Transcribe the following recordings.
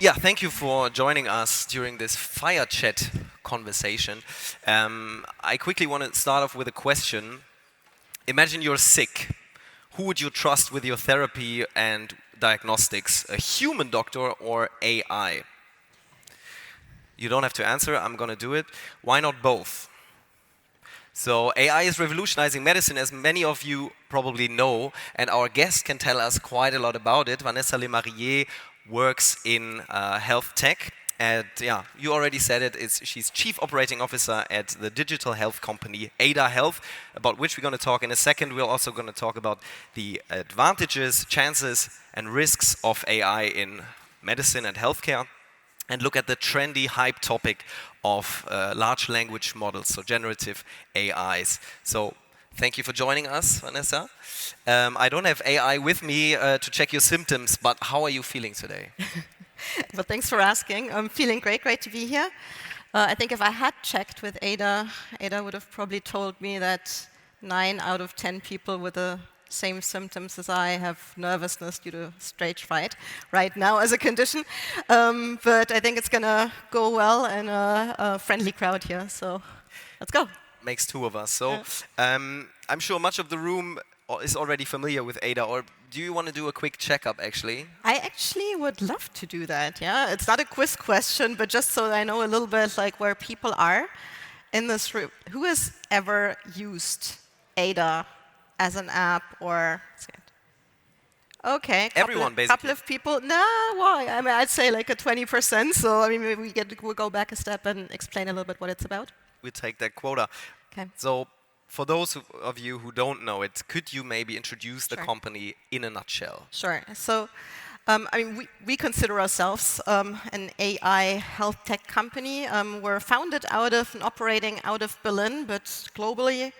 Yeah, thank you for joining us during this fire chat conversation. I quickly want to start off with a question. Imagine you're sick. Who would you trust with your therapy and diagnostics, a human doctor or AI? You don't have to answer, I'm going to do it. Why not both? So AI is revolutionizing medicine, as many of you probably know, and our guest can tell us quite a lot about it. Vanessa Lemarié works in health tech. And yeah, you already said it, she's Chief Operating Officer at the digital health company Ada Health, about which we're going to talk in a second. We're also going to talk about the advantages, chances, and risks of AI in medicine and healthcare, and look at the trendy hype topic of large language models, so generative AIs. So thank you for joining us, Vanessa. I don't have AI with me to check your symptoms, but how are you feeling today? Well, thanks for asking. I'm feeling great to be here. I think if I had checked with Ada would have probably told me that 9 out of 10 people with the same symptoms as I have nervousness due to stage fright right now as a condition. But I think it's going to go well in a friendly crowd here, so let's go. Makes two of us. So I'm sure much of the room is already familiar with Ada, or do you want to do a quick checkup, actually? I actually would love to do that, yeah. It's not a quiz question, but just so I know a little bit like where people are in this room. Who has ever used Ada as an app or... Okay, everyone, basically. Couple of people. No, why? I mean, I'd say like a 20%, so I mean, maybe we'll go back a step and explain a little bit what it's about. We take that quota. Okay. So for those of you who don't know it, could you maybe introduce the company in a nutshell? Sure. So, I mean, we consider ourselves an AI health tech company. We're founded out of and operating out of Berlin, but globally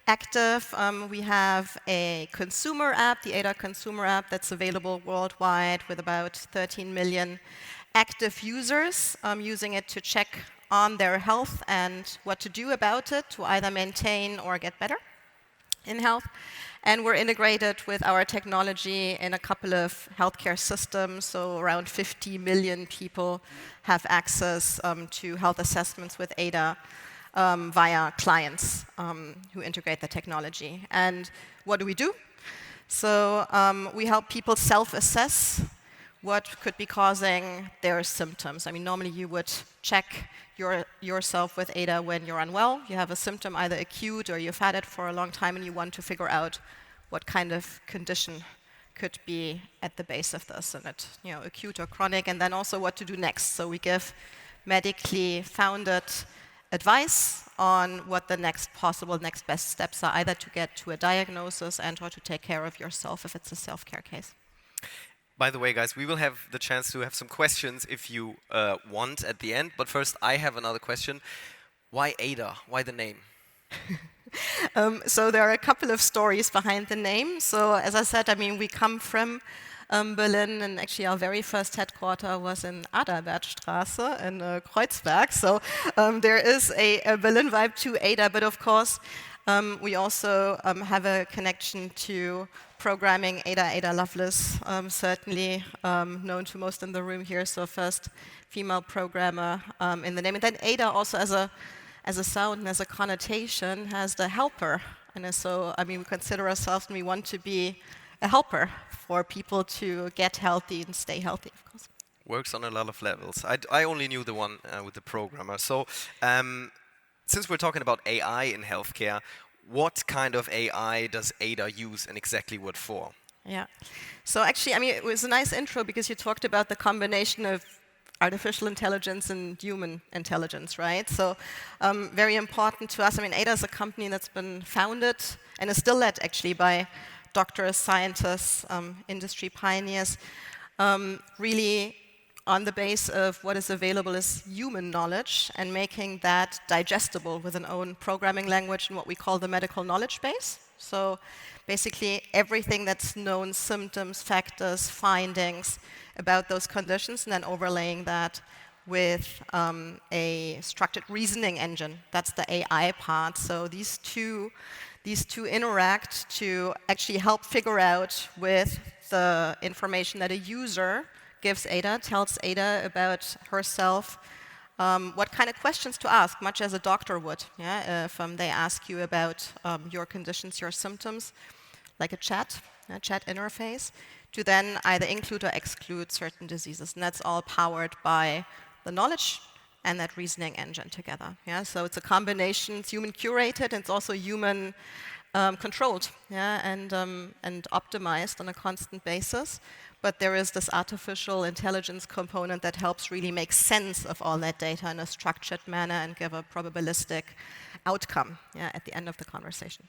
active. We have a consumer app, the Ada consumer app, that's available worldwide with about 13 million active users using it to check on their health and what to do about it to either maintain or get better in health. And we're integrated with our technology in a couple of healthcare systems, so around 50 million people have access to health assessments with Ada via clients who integrate the technology. And what do? So we help people self-assess what could be causing their symptoms. I mean, normally you would check yourself with Ada when you're unwell. You have a symptom, either acute or you've had it for a long time and you want to figure out what kind of condition could be at the base of this, and it, acute or chronic, and then also what to do next. So we give medically founded advice on what the next best steps are, either to get to a diagnosis and or to take care of yourself if it's a self-care case. By the way, guys, we will have the chance to have some questions if you want at the end. But first, I have another question. Why Ada? Why the name? So there are a couple of stories behind the name. So as I said, I mean, we come from Berlin, and actually our very first headquarter was in Adalbertstraße in Kreuzberg. So there is a Berlin vibe to Ada, but of course, we also have a connection to programming. Ada Lovelace, certainly known to most in the room here, so first female programmer in the name. And then Ada also as a sound and as a connotation has the helper. And so, I mean, we consider ourselves and we want to be a helper for people to get healthy and stay healthy, of course. Works on a lot of levels. I only knew the one with the programmer. So since we're talking about AI in healthcare, what kind of AI does Ada use and exactly what for? Yeah. So actually, I mean, it was a nice intro because you talked about the combination of artificial intelligence and human intelligence, right? So very important to us. I mean, Ada is a company that's been founded and is still led actually by doctors, scientists, industry pioneers, really on the base of what is available as human knowledge and making that digestible with an own programming language in what we call the medical knowledge base. So basically everything that's known, symptoms, factors, findings about those conditions, and then overlaying that with a structured reasoning engine. That's the AI part. So these two interact to actually help figure out with the information that a user gives Ada, tells Ada about herself, what kind of questions to ask, much as a doctor would. Yeah? If they ask you about your conditions, your symptoms, like a chat interface, to then either include or exclude certain diseases. And that's all powered by the knowledge and that reasoning engine together. Yeah? So it's a combination, it's human curated, and it's also human controlled, yeah? And optimized on a constant basis. But there is this artificial intelligence component that helps really make sense of all that data in a structured manner and give a probabilistic outcome, yeah, at the end of the conversation.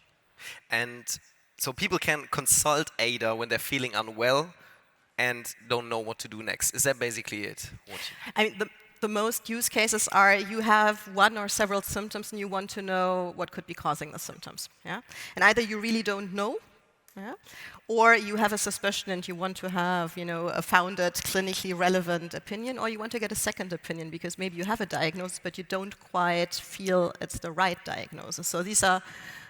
And so people can consult Ada when they're feeling unwell and don't know what to do next. Is that basically it? I mean, the most use cases are you have one or several symptoms and you want to know what could be causing the symptoms. Yeah? And either you really don't know, yeah? Or you have a suspicion and you want to have, a founded, clinically relevant opinion, or you want to get a second opinion because maybe you have a diagnosis but you don't quite feel it's the right diagnosis. So these are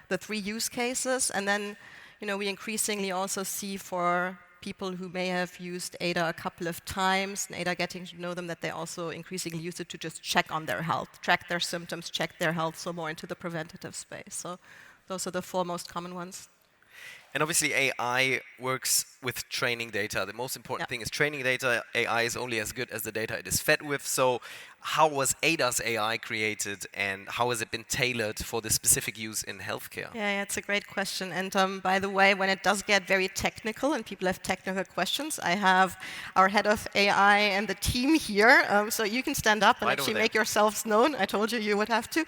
the three use cases. And then we increasingly also see for people who may have used Ada a couple of times, and Ada getting to know them, that they also increasingly use it to just check on their health, track their symptoms, check their health, so more into the preventative space. So those are the four most common ones. And obviously AI works with training data. The most important thing is training data. AI is only as good as the data it is fed with. So how was Ada's AI created and how has it been tailored for the specific use in healthcare? Yeah, it's a great question. And by the way, when it does get very technical and people have technical questions, I have our head of AI and the team here. So you can stand up and actually make yourselves known. I told you you would have to.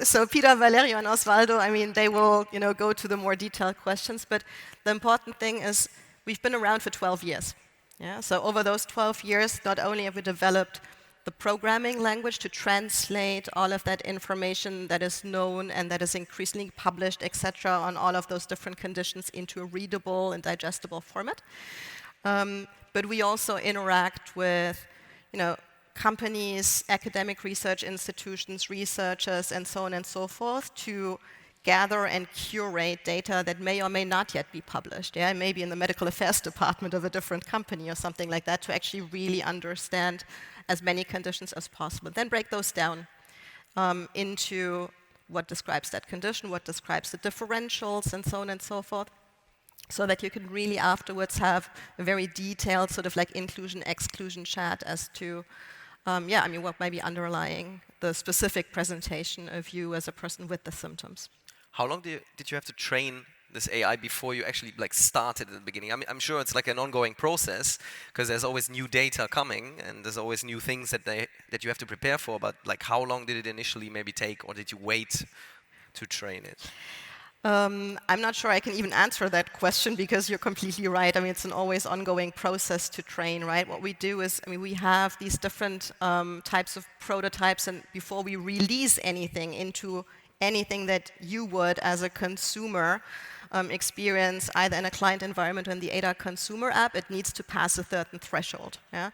So Peter, Valerio, and Osvaldo, they will go to the more detailed questions. But the important thing is we've been around for 12 years. Yeah? So over those 12 years, not only have we developed the programming language to translate all of that information that is known and that is increasingly published, etc., on all of those different conditions into a readable and digestible format. But we also interact with, companies, academic research institutions, researchers, and so on and so forth to gather and curate data that may or may not yet be published, yeah, maybe in the medical affairs department of a different company or something like that, to actually really understand as many conditions as possible. Then break those down into what describes that condition, what describes the differentials, and so on and so forth, so that you can really afterwards have a very detailed sort of like inclusion-exclusion chat as to what might be underlying the specific presentation of you as a person with the symptoms. How long did you have to train this AI before you actually started at the beginning? I'm sure it's like an ongoing process because there's always new data coming and there's always new things that you have to prepare for. But how long did it initially maybe take, or did you wait to train it? I'm not sure I can even answer that question because you're completely right. It's an always ongoing process to train, right? What we do is, we have these different types of prototypes, and before we release anything into anything that you would, as a consumer, experience either in a client environment or in the Ada consumer app, it needs to pass a certain threshold. Yeah?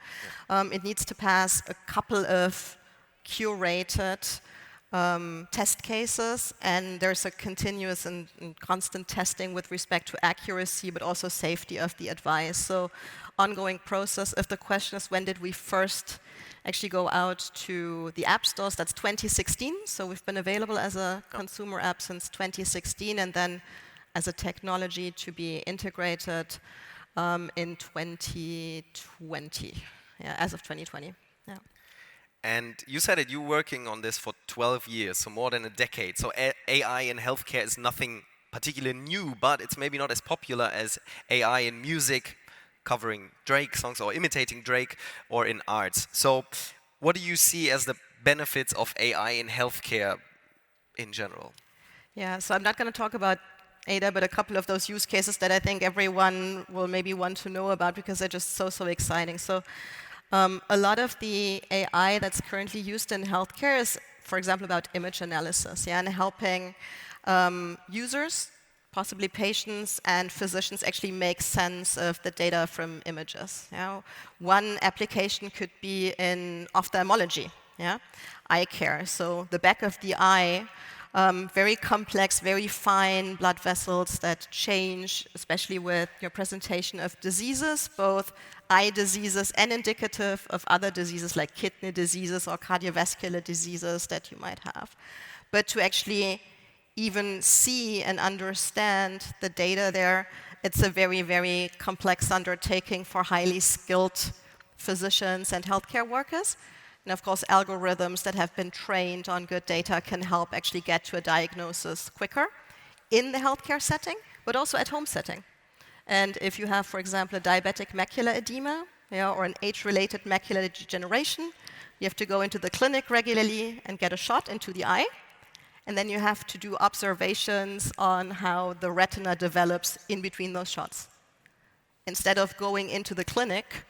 It needs to pass a couple of curated test cases, and there's a continuous and constant testing with respect to accuracy, but also safety of the advice. So ongoing process. If the question is when did we first actually go out to the app stores, that's 2016. So we've been available as a consumer app since 2016, and then as a technology to be integrated in 2020, as of 2020. Yeah. And you said that you're working on this for 12 years, so more than a decade. So AI in healthcare is nothing particularly new, but it's maybe not as popular as AI in music, covering Drake songs or imitating Drake, or in arts. So what do you see as the benefits of AI in healthcare in general? Yeah, so I'm not going to talk about Ada, but a couple of those use cases that I think everyone will maybe want to know about because they're just so exciting. So a lot of the AI that's currently used in healthcare is, for example, about image analysis, and helping users, possibly patients and physicians, actually make sense of the data from images. One application could be in ophthalmology, eye care. So the back of the eye very complex, very fine blood vessels that change, especially with your presentation of diseases, both eye diseases and indicative of other diseases like kidney diseases or cardiovascular diseases that you might have. But to actually even see and understand the data there, it's a very, very complex undertaking for highly skilled physicians and healthcare workers. And of course, algorithms that have been trained on good data can help actually get to a diagnosis quicker in the healthcare setting, but also at home setting. And if you have, for example, a diabetic macular edema, or an age-related macular degeneration, you have to go into the clinic regularly and get a shot into the eye. And then you have to do observations on how the retina develops in between those shots. Instead of going into the clinic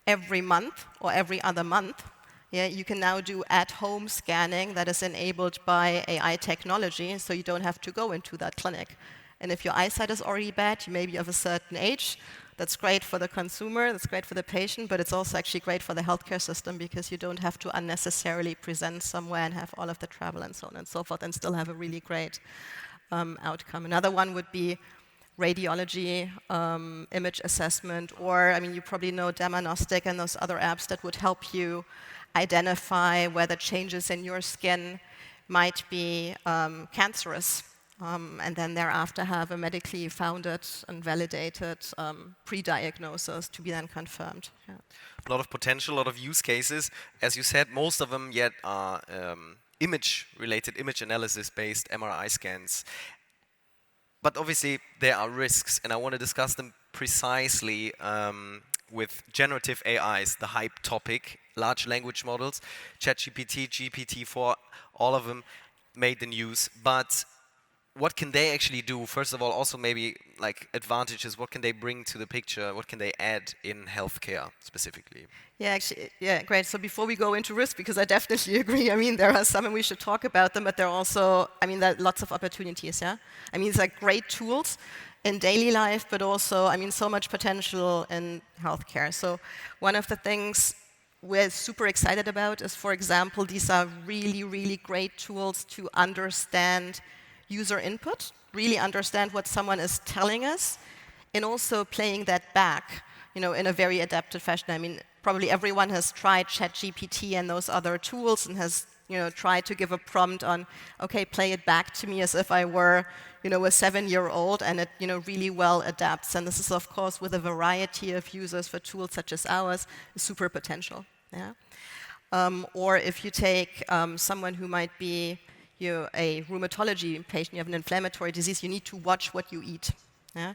every month or every other month, you can now do at-home scanning that is enabled by AI technology, so you don't have to go into that clinic. And if your eyesight is already bad, you may be of a certain age, that's great for the consumer, that's great for the patient, but it's also actually great for the healthcare system because you don't have to unnecessarily present somewhere and have all of the travel and so on and so forth and still have a really great outcome. Another one would be radiology, image assessment, or, you probably know Dermanostic and those other apps that would help you identify whether changes in your skin might be cancerous, and then thereafter have a medically founded and validated pre-diagnosis to be then confirmed. Yeah. A lot of potential, a lot of use cases. As you said, most of them yet are image-related, image analysis-based MRI scans. But obviously, there are risks, and I want to discuss them precisely with generative AIs, the hype topic, large language models, ChatGPT, GPT-4, all of them made the news. But what can they actually do? First of all, also maybe like advantages, what can they bring to the picture? What can they add in healthcare specifically? Yeah, actually, yeah, great. So before we go into risk, because I definitely agree, there are some and we should talk about them, but there are also, there are lots of opportunities, yeah? These are great tools in daily life, but also, so much potential in healthcare. So one of the things we're super excited about is, for example, these are really, really great tools to understand user input, really understand what someone is telling us, and also playing that back, in a very adaptive fashion. Probably everyone has tried ChatGPT and those other tools and has, tried to give a prompt on, okay, play it back to me as if I were, a 7-year-old, and it, really well adapts. And this is, of course, with a variety of users for tools such as ours, super potential. Yeah. Or if you take someone who might be a rheumatology patient, you have an inflammatory disease, you need to watch what you eat. Yeah?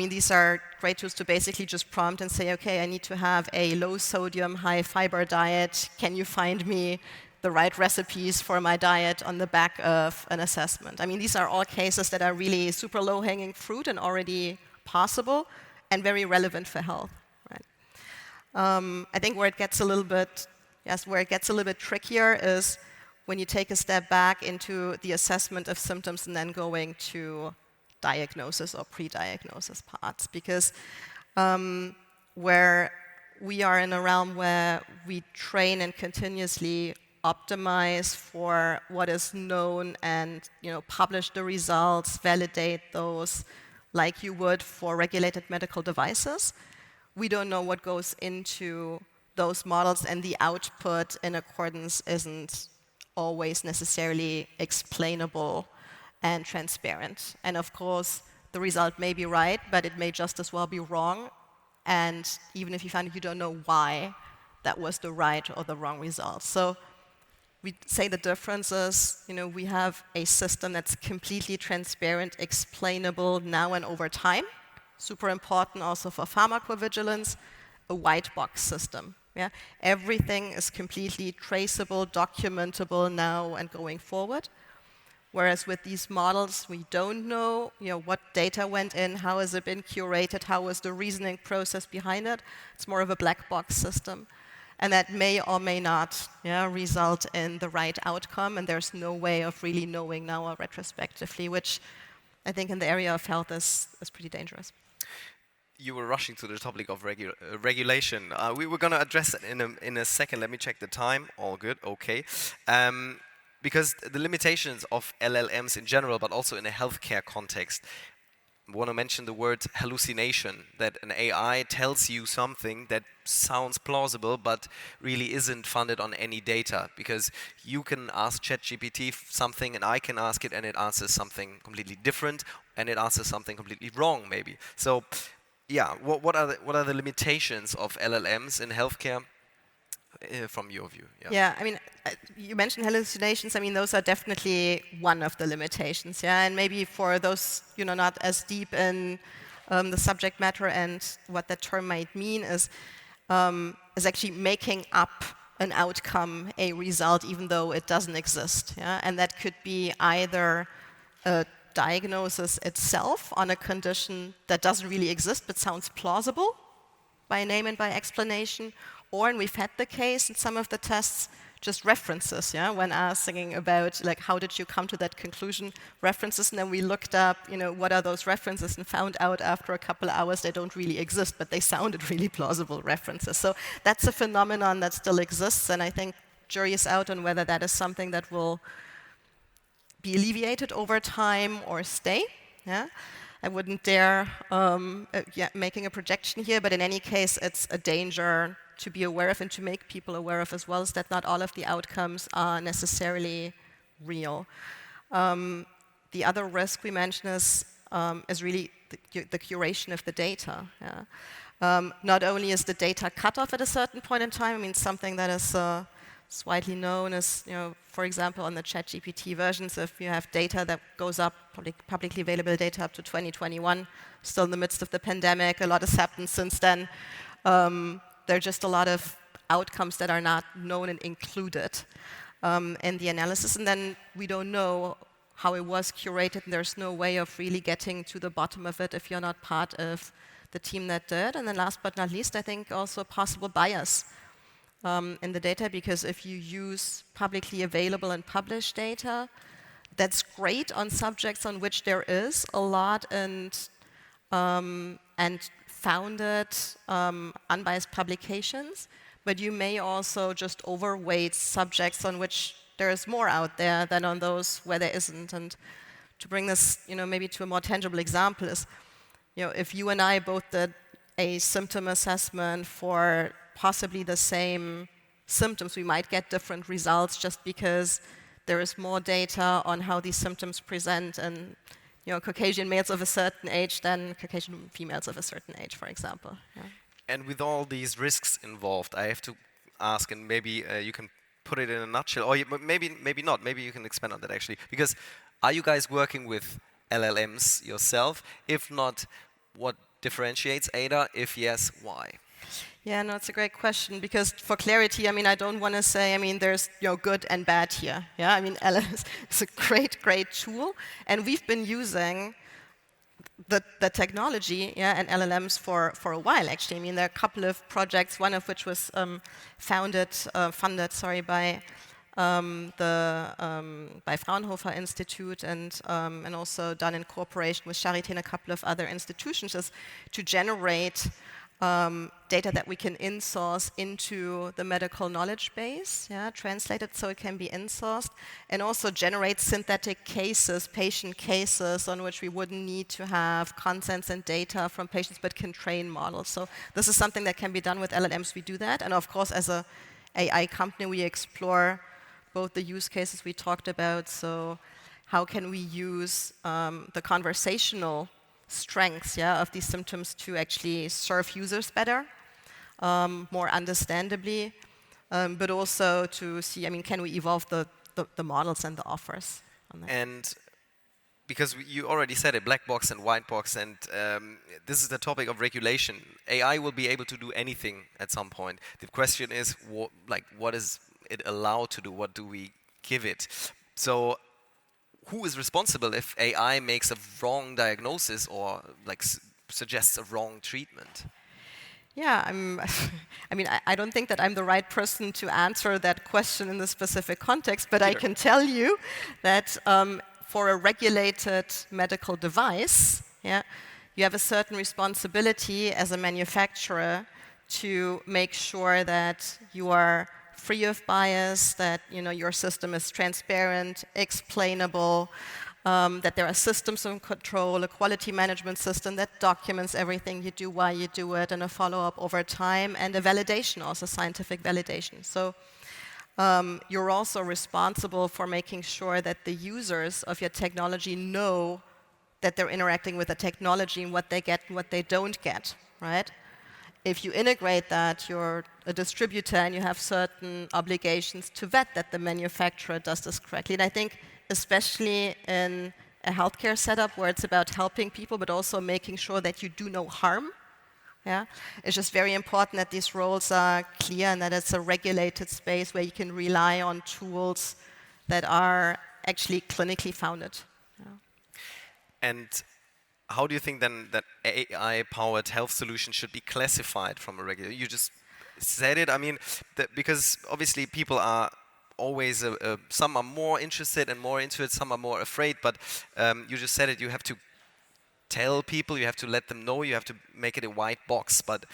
These are great tools to basically just prompt and say, okay, I need to have a low sodium, high fiber diet. Can you find me the right recipes for my diet on the back of an assessment? These are all cases that are really super low-hanging fruit and already possible and very relevant for health. Right? I think where it gets a little bit trickier is when you take a step back into the assessment of symptoms and then going to diagnosis or pre-diagnosis parts. Because where we are in a realm where we train and continuously optimize for what is known and publish the results, validate those like you would for regulated medical devices, we don't know what goes into those models, and the output in accordance isn't always necessarily explainable and transparent. And of course, the result may be right, but it may just as well be wrong. And even if you find it, you don't know why that was the right or the wrong result. So we say the difference is, we have a system that's completely transparent, explainable now and over time. Super important also for pharmacovigilance, a white box system. Yeah? Everything is completely traceable, documentable now and going forward. Whereas with these models, we don't know, what data went in, how has it been curated, how was the reasoning process behind it. It's more of a black box system. And that may or may not result in the right outcome, and there's no way of really knowing now or retrospectively, which I think in the area of health is pretty dangerous. You were rushing to the topic of regulation. We were going to address it in a second. Let me check the time. All good. Okay. because the limitations of LLMs in general, but also in a healthcare context, I want to mention the word hallucination, that an AI tells you something that sounds plausible but really isn't funded on any data, because you can ask ChatGPT something and I can ask it and it answers something completely different and it answers something completely wrong maybe. So yeah, what are the limitations of LLMs in healthcare from your view? Yeah, I mean, you mentioned hallucinations. I mean, those are definitely one of the limitations. Yeah, and maybe for those not as deep in the subject matter and what that term might mean is actually making up an outcome, a result, even though it doesn't exist. Yeah, and that could be either a diagnosis itself on a condition that doesn't really exist but sounds plausible by name and by explanation, or, and we've had the case in some of the tests, just references, yeah, when asking about, like, how did you come to that conclusion, references, and then we looked up, what are those references, and found out after a couple of hours they don't really exist, but they sounded really plausible references. So that's a phenomenon that still exists, and I think jury is out on whether that is something that will be alleviated over time or stay, yeah. I wouldn't dare making a projection here, but in any case, it's a danger to be aware of and to make people aware of as well, is that not all of the outcomes are necessarily real. The other risk we mentioned is really the curation of the data. Yeah? Not only is the data cut off at a certain point in time, I mean, something that is widely known is, for example, on the ChatGPT versions, if you have data that goes up, publicly available data up to 2021, still in the midst of the pandemic, a lot has happened since then. There are just a lot of outcomes that are not known and included in the analysis, and then we don't know how it was curated, and there's no way of really getting to the bottom of it if you're not part of the team that did. And then last but not least, I think also possible bias in the data, because if you use publicly available and published data, that's great on subjects on which there is a lot and founded, unbiased publications, but you may also just overweight subjects on which there is more out there than on those where there isn't. And to bring this, maybe to a more tangible example is, if you and I both did a symptom assessment for possibly the same symptoms, we might get different results just because there is more data on how these symptoms present and Caucasian males of a certain age than Caucasian females of a certain age, for example. Yeah. And with all these risks involved, I have to ask, and maybe you can put it in a nutshell, or maybe not, maybe you can expand on that actually, because are you guys working with LLMs yourself? If not, what differentiates ADA? If yes, why? Yeah, no, it's a great question, because for clarity, I mean, I don't want to say, there's good and bad here. Yeah, I mean, LLMs is a great tool, and we've been using the technology, yeah, and LLMs for a while actually. I mean, there are a couple of projects, one of which was funded by by Fraunhofer Institute and also done in cooperation with Charité and a couple of other institutions, is to generate data that we can in-source into the medical knowledge base, yeah, translate it so it can be in-sourced, and also generate synthetic cases, patient cases, on which we wouldn't need to have consents and data from patients, but can train models. So this is something that can be done with LLMs. We do that, and of course, as a AI company, we explore both the use cases we talked about. So how can we use the conversational strengths, yeah, of these symptoms to actually serve users better, more understandably, but also to see, can we evolve the models and the offers on that? And because you already said it, black box and white box, and this is the topic of regulation. AI will be able to do anything at some point. The question is, what is it allowed to do? What do we give it? So who is responsible if AI makes a wrong diagnosis or suggests a wrong treatment? Yeah, I don't think that I'm the right person to answer that question in this specific context, but sure. I can tell you that for a regulated medical device, yeah, you have a certain responsibility as a manufacturer to make sure that you are free of bias, that your system is transparent, explainable, that there are systems of control, a quality management system that documents everything you do, why you do it, and a follow-up over time, and a validation, also scientific validation. So you're also responsible for making sure that the users of your technology know that they're interacting with the technology and what they get and what they don't get, right? If you integrate that, you're a distributor and you have certain obligations to vet that the manufacturer does this correctly. And I think especially in a healthcare setup where it's about helping people but also making sure that you do no harm, yeah? It's just very important that these roles are clear and that it's a regulated space where you can rely on tools that are actually clinically founded. Yeah. And how do you think then that AI-powered health solutions should be classified from a regulator? You just said it. I mean, because obviously people are always, some are more interested and more into it, some are more afraid, but you just said it, you have to tell people, you have to let them know, you have to make it a white box, but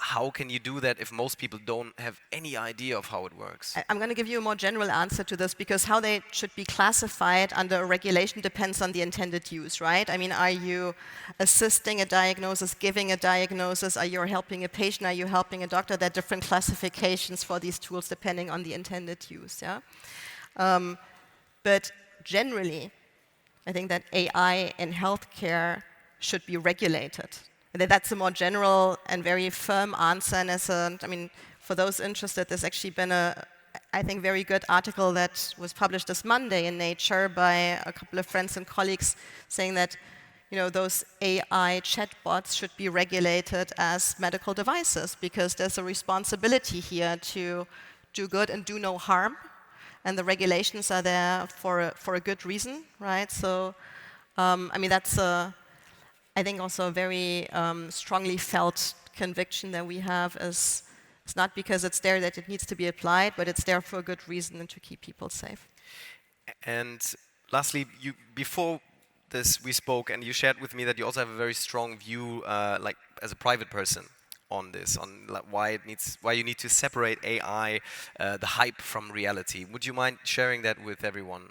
how can you do that if most people don't have any idea of how it works? I'm going to give you a more general answer to this, because how they should be classified under a regulation depends on the intended use, right? I mean, are you assisting a diagnosis, giving a diagnosis? Are you helping a patient? Are you helping a doctor? There are different classifications for these tools depending on the intended use, yeah? But generally, I think that AI in healthcare should be regulated. That's a more general and very firm answer. And for those interested, there's actually been I think, very good article that was published this Monday in Nature by a couple of friends and colleagues saying that, those AI chatbots should be regulated as medical devices because there's a responsibility here to do good and do no harm. And the regulations are there for a good reason, right? So, that's I think also a very strongly felt conviction that we have is it's not because it's there that it needs to be applied, but it's there for a good reason and to keep people safe. And lastly, before this we spoke and you shared with me that you also have a very strong view, like as a private person, on this, on why you need to separate AI, the hype from reality. Would you mind sharing that with everyone,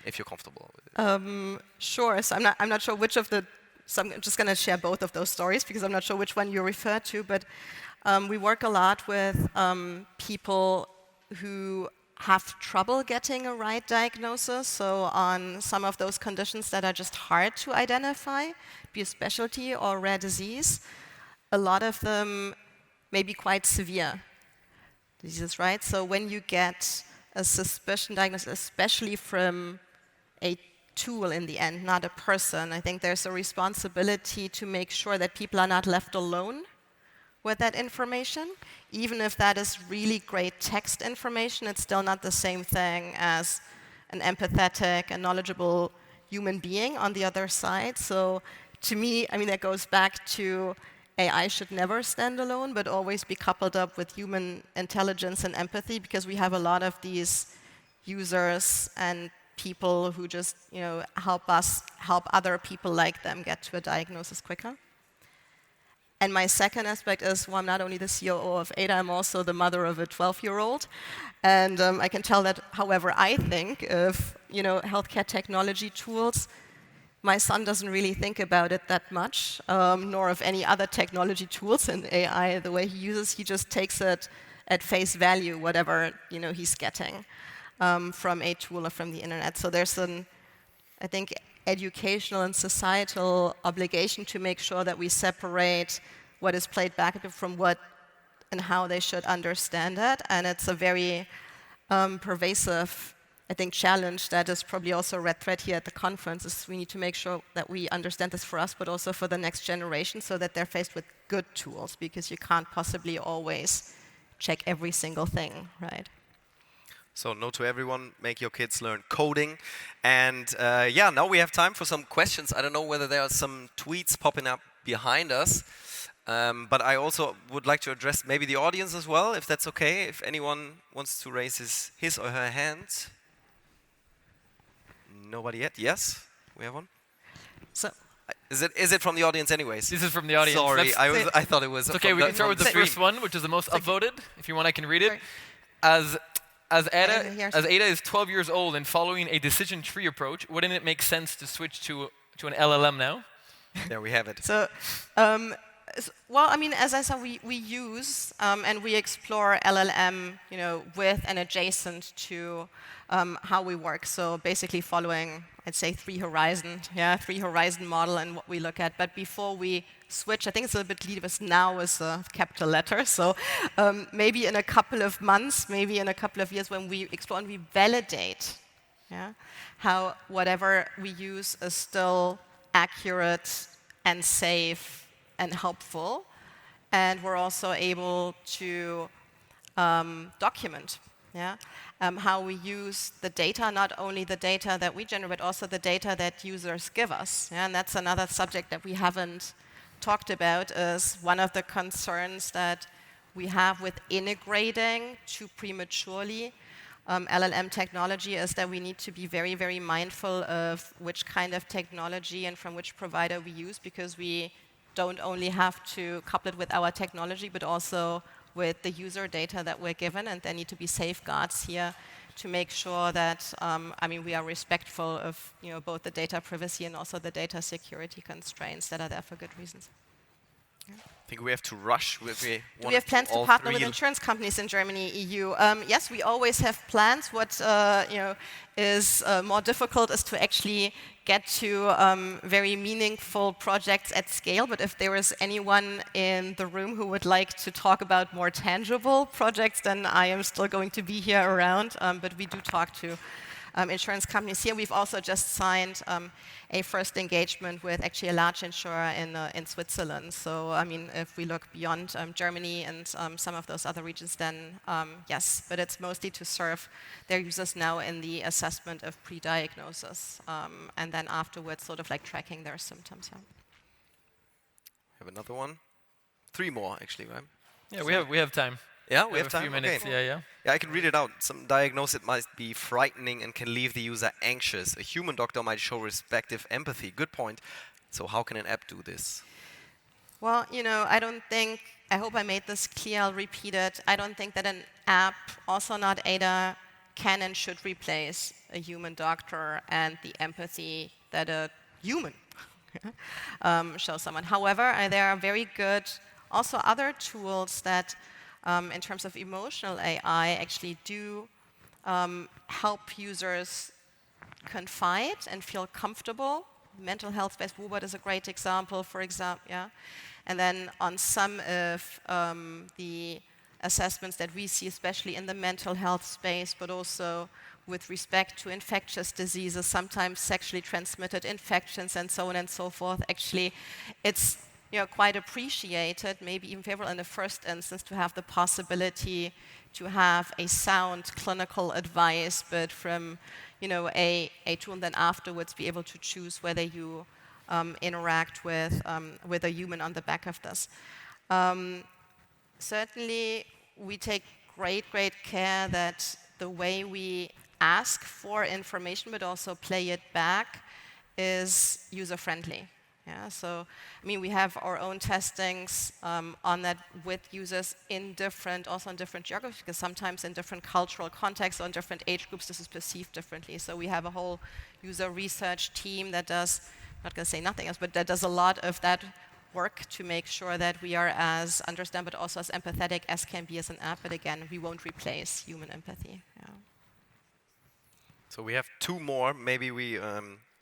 if you're comfortable with it? Sure. So I'm not sure which of the. So I'm just going to share both of those stories because I'm not sure which one you refer to. But we work a lot with people who have trouble getting a right diagnosis. So on some of those conditions that are just hard to identify, be a specialty or rare disease. A lot of them may be quite severe diseases, right? So when you get a suspicion diagnosis, especially from a tool in the end, not a person, I think there's a responsibility to make sure that people are not left alone with that information. Even if that is really great text information, it's still not the same thing as an empathetic and knowledgeable human being on the other side. So to me, that goes back to AI should never stand alone, but always be coupled up with human intelligence and empathy, because we have a lot of these users and people who just help other people like them get to a diagnosis quicker. And my second aspect is, well, I'm not only the COO of Ada, I'm also the mother of a 12-year-old. And I can tell that however I think of healthcare technology tools, my son doesn't really think about it that much, nor of any other technology tools in AI. The way he uses, he just takes it at face value, whatever he's getting from a tool or from the internet. So there's I think, educational and societal obligation to make sure that we separate what is played back from what and how they should understand it. And it's a very pervasive, I think, challenge that is probably also a red thread here at the conference, is we need to make sure that we understand this for us, but also for the next generation, so that they're faced with good tools, because you can't possibly always check every single thing, right? So no to everyone, make your kids learn coding. And now we have time for some questions. I don't know whether there are some tweets popping up behind us, but I also would like to address maybe the audience as well, if that's okay, if anyone wants to raise his or her hand. Nobody yet? Yes, we have one. So, is it from the audience anyways? This is from the audience. Sorry, I thought it was. It's okay. We can start with the first one, which is the most upvoted. If you want, I can read it. As I didn't hear as Ada is 12 years old and following a decision tree approach, wouldn't it make sense to switch to an LLM now? There we have it. So, well, I mean, as I said, we use and we explore LLM, with and adjacent to how we work. So basically following, I'd say, three horizon model and what we look at. But before we switch, I think it's a little bit leaders now is a capital letter. So maybe in a couple of months, maybe in a couple of years, when we explore and we validate, how whatever we use is still accurate and safe and helpful, and we're also able to document how we use the data, not only the data that we generate, but also the data that users give us. And that's another subject that we haven't talked about, is one of the concerns that we have with integrating too prematurely LLM technology is that we need to be very, very mindful of which kind of technology and from which provider we use, because we don't only have to couple it with our technology, but also with the user data that we're given, and there need to be safeguards here to make sure that we are respectful of both the data privacy and also the data security constraints that are there for good reasons. I think we have to rush. Do we have plans to partner with insurance companies in Germany, EU? Yes, we always have plans. What is more difficult is to actually get to very meaningful projects at scale. But if there is anyone in the room who would like to talk about more tangible projects, then I am still going to be here around. But we do talk to insurance companies here. We've also just signed a first engagement with actually a large insurer in Switzerland. So, I mean, if we look beyond Germany and some of those other regions, then yes, but it's mostly to serve their users now in the assessment of pre-diagnosis, and then afterwards sort of like tracking their symptoms. Have another one? 3 more, actually, right? Yeah, we have time. Yeah, we have a time. few minutes. Okay. Yeah. Yeah, I can read it out. Some diagnosis might be frightening and can leave the user anxious. A human doctor might show respective empathy. Good point. So how can an app do this? Well, I hope I made this clear, I'll repeat it. I don't think that an app, also not Ada, can and should replace a human doctor and the empathy that a human shows someone. However, there are very good also other tools that in terms of emotional AI, actually do help users confide and feel comfortable. Mental health-based Wubert is a great example, for example. Yeah? And then on some of the assessments that we see, especially in the mental health space, but also with respect to infectious diseases, sometimes sexually transmitted infections, and so on and so forth, actually, it's quite appreciated, maybe even favorable in the first instance, to have the possibility to have a sound clinical advice, but from a tool, and then afterwards be able to choose whether you interact with a human on the back of this. Certainly, we take great care that the way we ask for information, but also play it back, is user-friendly. Yeah, so, we have our own testings on that with users in different geographies, because sometimes in different cultural contexts or in different age groups, this is perceived differently. So we have a whole user research team that does, not going to say nothing else, but that does a lot of that work to make sure that we are as understand, but also as empathetic as can be as an app. But again, we won't replace human empathy. Yeah. So we have 2 more. Maybe we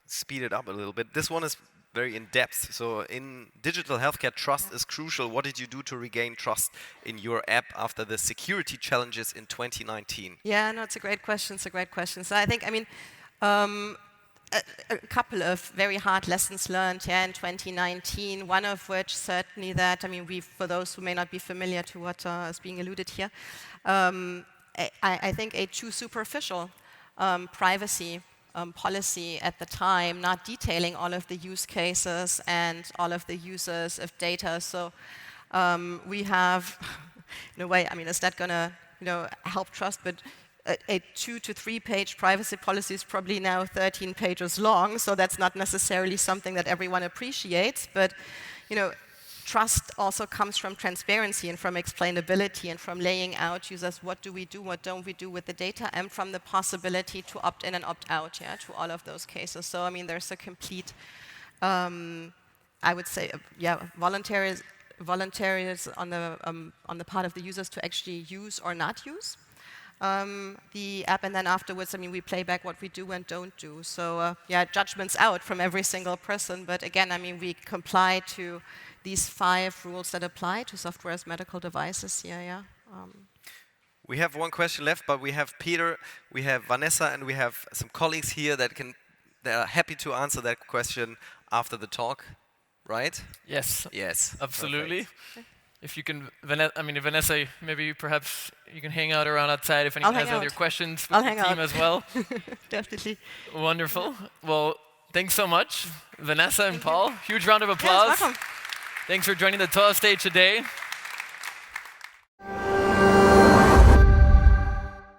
speed it up a little bit. This one is very in-depth. So in digital healthcare, trust is crucial. What did you do to regain trust in your app after the security challenges in 2019? Yeah, no, it's a great question. So I think, a couple of very hard lessons learned in 2019, one of which certainly that, for those who may not be familiar to what is being alluded here, I think a too superficial privacy policy at the time, not detailing all of the use cases and all of the users of data. So we have, in a way, is that going to help trust? But a 2 to 3 page privacy policy is probably now 13 pages long. So that's not necessarily something that everyone appreciates. But trust also comes from transparency and from explainability and from laying out users what do we do, what don't we do with the data, and from the possibility to opt in and opt out, to all of those cases. So I mean, there's a complete, I would say, voluntary on the part of the users to actually use or not use the app, and then afterwards, I mean, we play back what we do and don't do. So judgments out from every single person. But again, I mean, we comply to these 5 rules that apply to software as medical devices. We have one question left, but we have Peter, we have Vanessa, and we have some colleagues here that are happy to answer that question after the talk, right? Yes. Yes. Absolutely. Perfect. If you can, Vanessa, maybe perhaps you can hang out around outside if anyone has other questions with the team as well. Definitely. Wonderful. Well, thanks so much, Vanessa and Paul. Huge round of applause. Yes, welcome. Thanks for joining the TOA stage today.